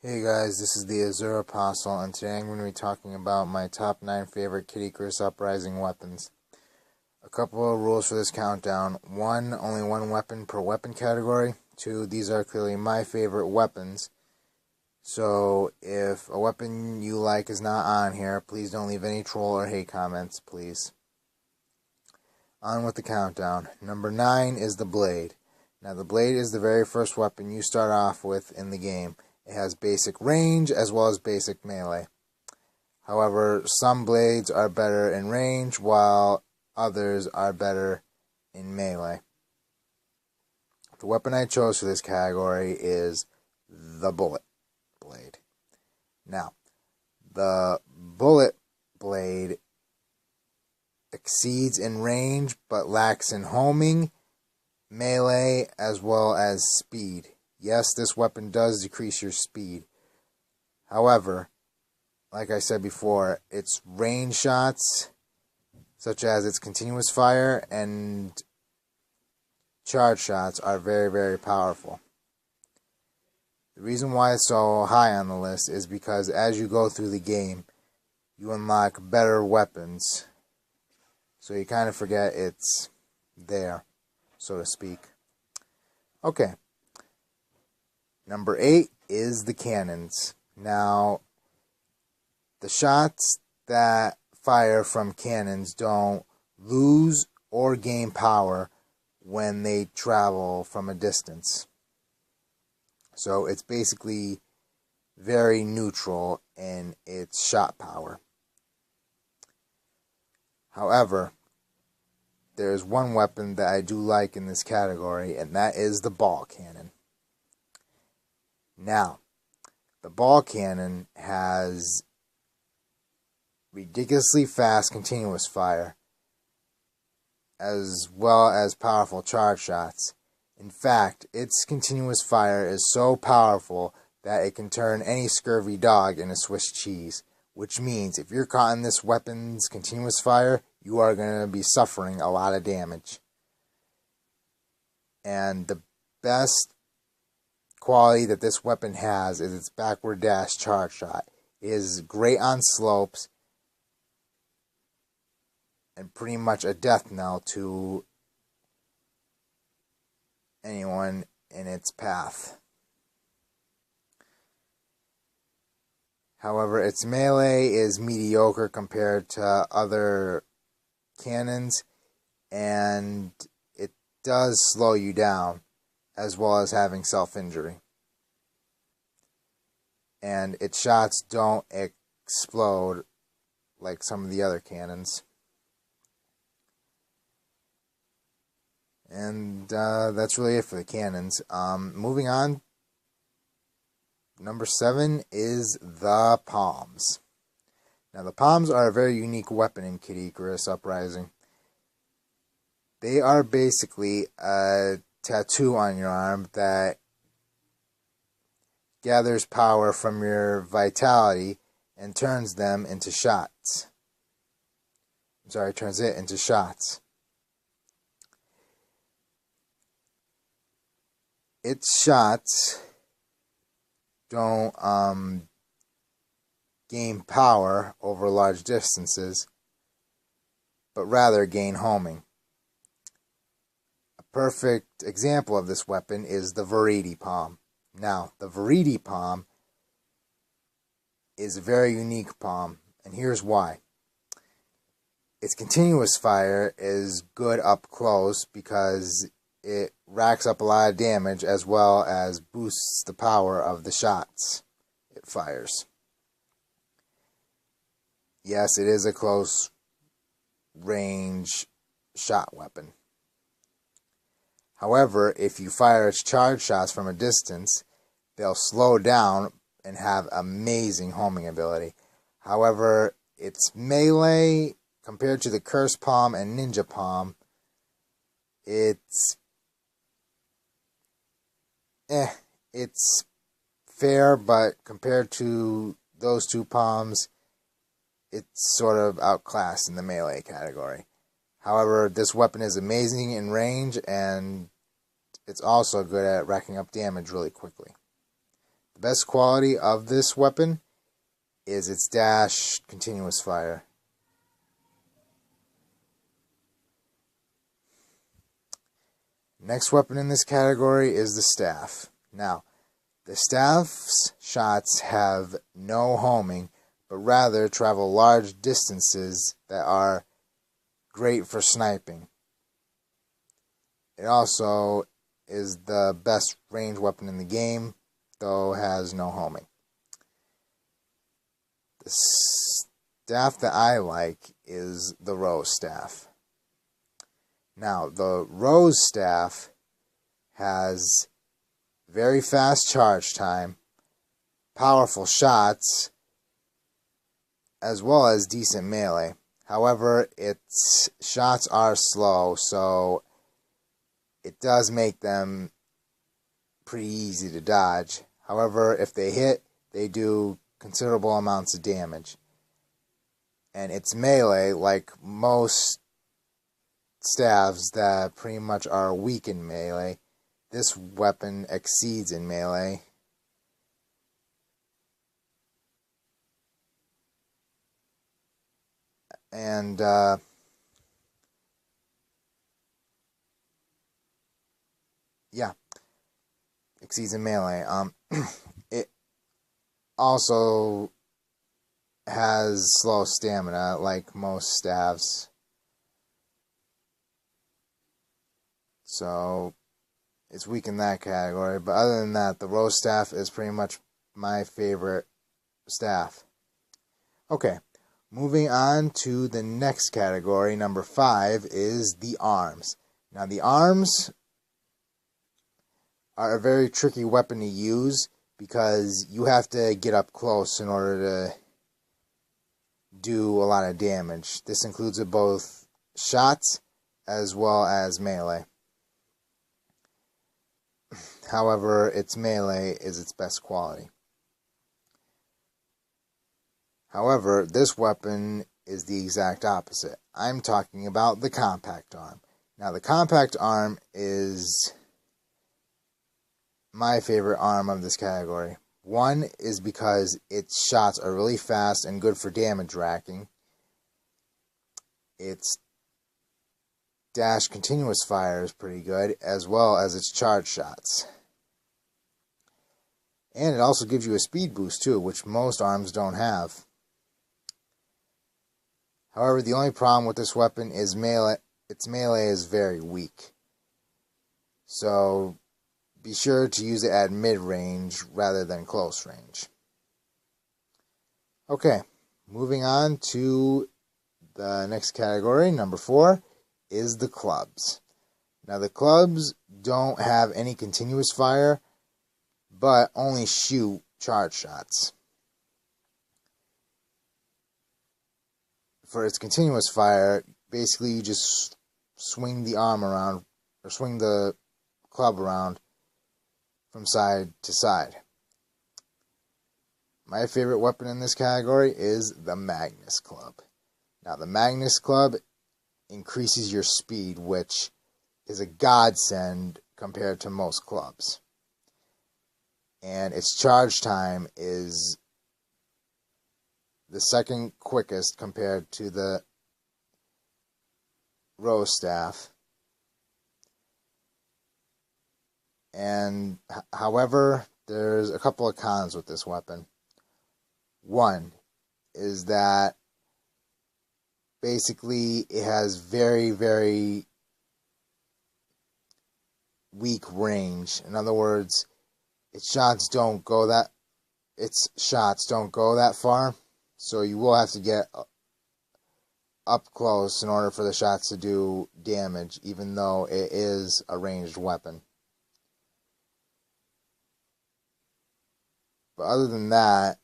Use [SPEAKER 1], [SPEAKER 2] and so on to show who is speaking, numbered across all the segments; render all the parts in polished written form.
[SPEAKER 1] Hey guys, this is the Azure Apostle, and today I'm going to be talking about my top 9 favorite Icarus Uprising weapons. A couple of rules for this countdown. 1, only 1 weapon per weapon category. 2, these are clearly my favorite weapons. So, if a weapon you like is not on here, please don't leave any troll or hate comments, please. On with the countdown. Number 9 is the Blade. Now, the Blade is the very first weapon you start off with in the game. It has basic range as well as basic melee. However, some blades are better in range while others are better in melee. The weapon I chose for this category is the Bullet Blade. Now, the Bullet Blade exceeds in range but lacks in homing, melee, as well as speed. Yes, this weapon does decrease your speed. However, like I said before, its range shots, such as its continuous fire and charge shots, are very, very powerful. The reason why it's so high on the list is because as you go through the game, you unlock better weapons. So you kind of forget it's there, so to speak. Okay. Number 8 is the cannons. Now, the shots that fire from cannons don't lose or gain power when they travel from a distance. So it's basically very neutral in its shot power. However, there's one weapon that I do like in this category, and that is the ball cannon. Now, the ball cannon has ridiculously fast continuous fire, as well as powerful charge shots. In fact, its continuous fire is so powerful that it can turn any scurvy dog into Swiss cheese, which means if you're caught in this weapon's continuous fire, you are going to be suffering a lot of damage. And the best quality that this weapon has is its backward dash charge shot. It is great on slopes and pretty much a death knell to anyone in its path. However, its melee is mediocre compared to other cannons, and it does slow you down, as well as having self-injury. And its shots don't explode like some of the other cannons. And that's really it for the cannons. Moving on, number 7 is the palms. Now, the palms are a very unique weapon in Icarus Uprising. They are basically a tattoo on your arm that gathers power from your vitality and turns them into shots. Turns it into shots. Its shots don't gain power over large distances, but rather gain homing. Perfect example of this weapon is the Variety Palm. Now, the Variety Palm is a very unique palm, and here's why. Its continuous fire is good up close because it racks up a lot of damage as well as boosts the power of the shots it fires. Yes, it is a close range shot weapon. However, if you fire its charge shots from a distance, they'll slow down and have amazing homing ability. However, its melee, compared to the Curse Palm and Ninja Palm, it's fair, but compared to those two palms, it's sort of outclassed in the melee category. However, this weapon is amazing in range, and it's also good at racking up damage really quickly. The best quality of this weapon is its dash continuous fire. Next weapon in this category is the staff. Now, the staff's shots have no homing, but rather travel large distances that are great for sniping. It also is the best range weapon in the game, though has no homing. The staff that I like is the Rose staff. Now, the Rose staff has very fast charge time, powerful shots, as well as decent melee. However, its shots are slow, so it does make them pretty easy to dodge. However, if they hit, they do considerable amounts of damage. And its melee, like most staffs that pretty much are weak in melee, this weapon exceeds in melee. And exceeds in melee. It also has slow stamina, like most staffs. So it's weak in that category. But other than that, the Rose staff is pretty much my favorite staff. Okay, moving on to the next category, number 5, is the arms. Now, the arms are a very tricky weapon to use because you have to get up close in order to do a lot of damage. This includes both shots as well as melee. However, its melee is its best quality. However, this weapon is the exact opposite. I'm talking about the compact arm. Now, the compact arm is my favorite arm of this category. One is because its shots are really fast and good for damage racking. Its dash continuous fire is pretty good, as well as its charge shots. And it also gives you a speed boost too, which most arms don't have. However, the only problem with this weapon is melee. Its melee is very weak. So be sure to use it at mid-range rather than close range. Okay, moving on to the next category, number 4, is the clubs. Now, the clubs don't have any continuous fire, but only shoot charge shots. For its continuous fire, basically you just swing the arm around, or swing the club around from side to side. My favorite weapon in this category is the Magnus Club. Now, the Magnus Club increases your speed, which is a godsend compared to most clubs. And its charge time is the second quickest compared to the Rose staff. And however, there's a couple of cons with this weapon. One is that basically it has very, very weak range. In other words, its shots don't go that far, so you will have to get up close in order for the shots to do damage, even though it is a ranged weapon. But other than that,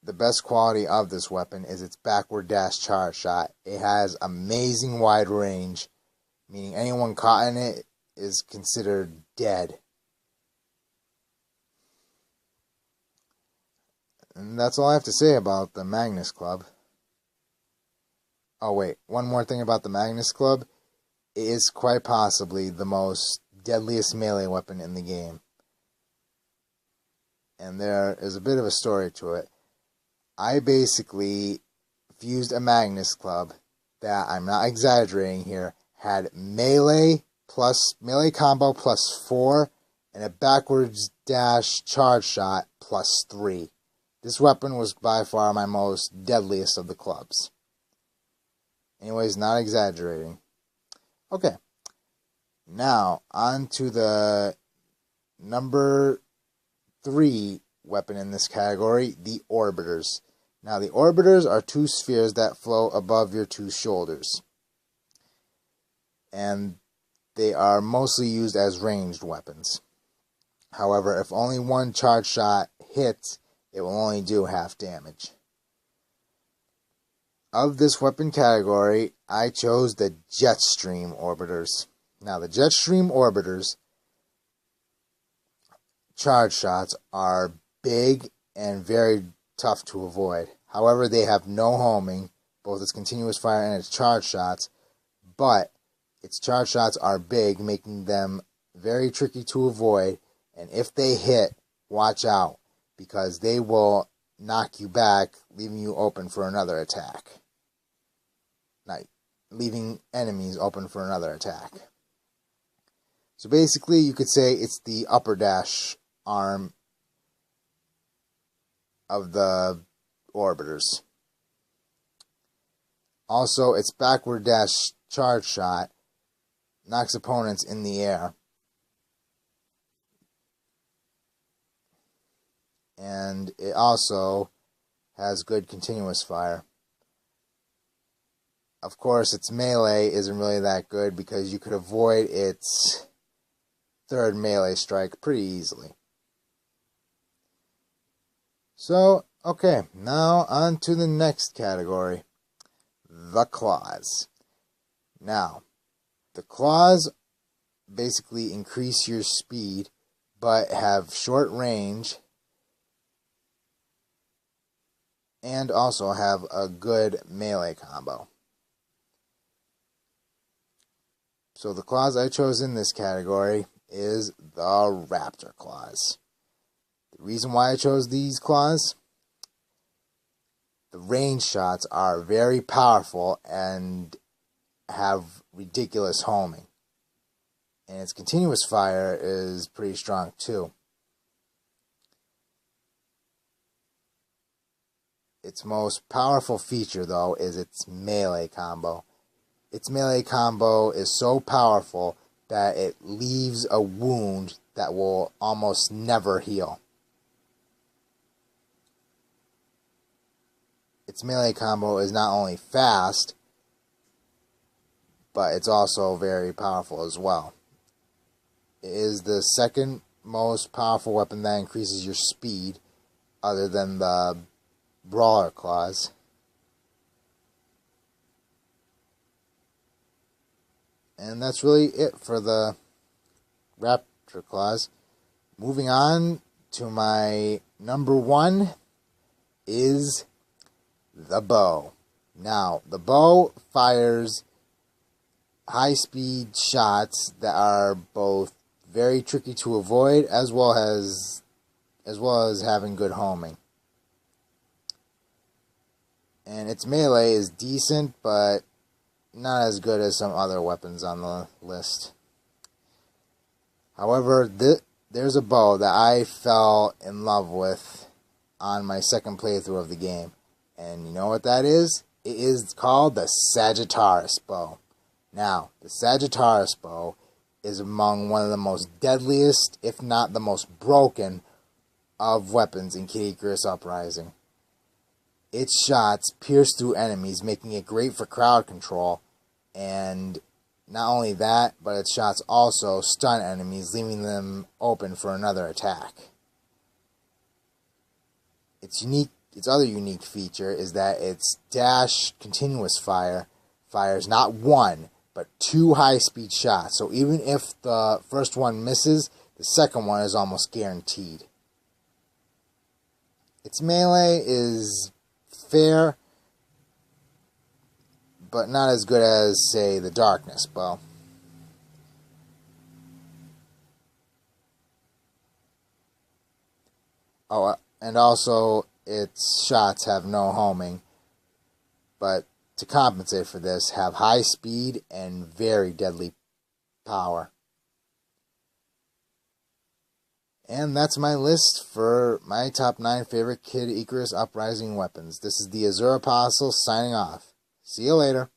[SPEAKER 1] the best quality of this weapon is its backward dash charge shot. It has amazing wide range, meaning anyone caught in it is considered dead. And that's all I have to say about the Magnus Club. Oh wait, one more thing about the Magnus Club. It is quite possibly the most deadliest melee weapon in the game. and there is a bit of a story to it. I basically fused a Magnus Club that, I'm not exaggerating here, had melee combo plus 4 and a backwards dash charge shot plus 3. This weapon was by far my most deadliest of the clubs. Anyways, not exaggerating. Okay, now on to the number 3 weapon in this category, the Orbiters. Now, the Orbiters are 2 spheres that float above your 2 shoulders. And they are mostly used as ranged weapons. However, if only one charge shot hits, it will only do half damage. Of this weapon category, I chose the Jetstream Orbiters. Now, the Jetstream Orbiters charge shots are big and very tough to avoid. However, they have no homing, both its continuous fire and its charge shots, but its charge shots are big, making them very tricky to avoid, and if they hit, watch out, because they will knock you back, leaving you open for another attack. Leaving enemies open for another attack. So basically, you could say it's the upper dash arm of the Orbiters. Also, its backward dash charge shot knocks opponents in the air. And it also has good continuous fire. Of course, its melee isn't really that good because you could avoid its 3rd melee strike pretty easily. So, okay, now on to the next category, the Claws. Now, the Claws basically increase your speed, but have short range, and also have a good melee combo. So the Claws I chose in this category is the Raptor Claws. The reason why I chose these claws, the range shots are very powerful and have ridiculous homing. And its continuous fire is pretty strong too. Its most powerful feature, though, is its melee combo. Its melee combo is so powerful that it leaves a wound that will almost never heal. Its melee combo is not only fast, but it's also very powerful as well. It is the 2nd most powerful weapon that increases your speed, other than the Brawler Claws. And that's really it for the Raptor Claws. Moving on to my number 1 is the Bow. Now, the Bow fires high-speed shots that are both very tricky to avoid as well as having good homing. And its melee is decent, but not as good as some other weapons on the list. However, there's a bow that I fell in love with on my 2nd playthrough of the game. And you know what that is? It is called the Sagittarius Bow. Now, the Sagittarius Bow is among one of the most deadliest, if not the most broken, of weapons in Icarus Uprising. Its shots pierce through enemies, making it great for crowd control. And not only that, but its shots also stun enemies, leaving them open for another attack. Its other unique feature is that its dash continuous fire fires not 1, but 2 high-speed shots. So even if the first one misses, the second one is almost guaranteed. Its melee is fair, but not as good as, say, the Darkness Bow. Oh, and also its shots have no homing, but to compensate for this, have high speed and very deadly power. And that's my list for my top 9 favorite Kid Icarus Uprising weapons. This is the Azure Apostle signing off. See you later.